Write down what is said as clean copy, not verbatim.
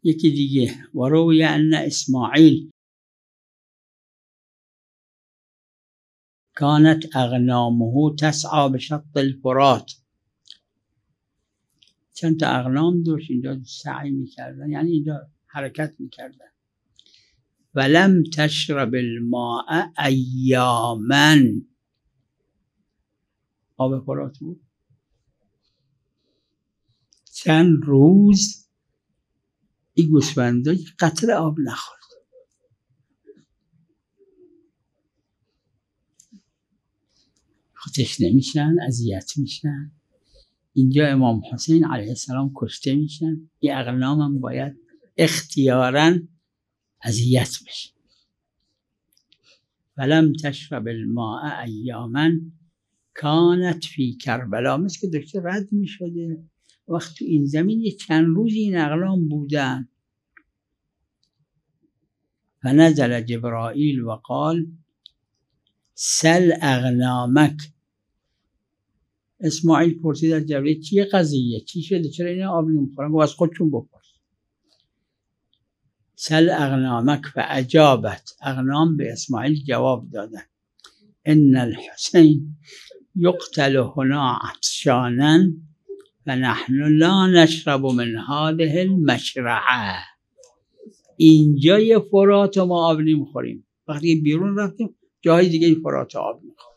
یکی دیگه وروی ان اسماعیل كانت اغنامه تسعى بشط الفرات. چند تا اغنام داشت، اینجا سعی میکردن، یعنی اینجا حرکت میکردن. ولم تشرب الماء ایاما، آب فرات بود، چند روز این گوسفندا قطره آب نخورد. تشنه میشن، اذیت میشن. اینجا امام حسین علیه السلام کشته میشن، این اغنام هم باید اختیاراً اذیت بشه. ولم تشرب الماء ایاما کانت فی کربلا، مثل که دکتر رد میشده وقت تو این زمین یه چند روزی این اغنام بودن. فنزل جبرائیل و قال سل اغنامک. اسماعیل پرسید از جبرئیل چیه قضیه، چی شده، چرا اینا آب نمیخورن؟ گفت از خودشون بپرس. سل اغنامک فاجابت، اغنام به اسماعیل جواب دادن ان الحسین یقتل هنا عطشانا فنحن لا نشرب من هذه المشرعه. اینجا یه فرات ما آب نمیخوریم، وقتی بیرون رفتیم جای دیگه فرات آب میخوریم.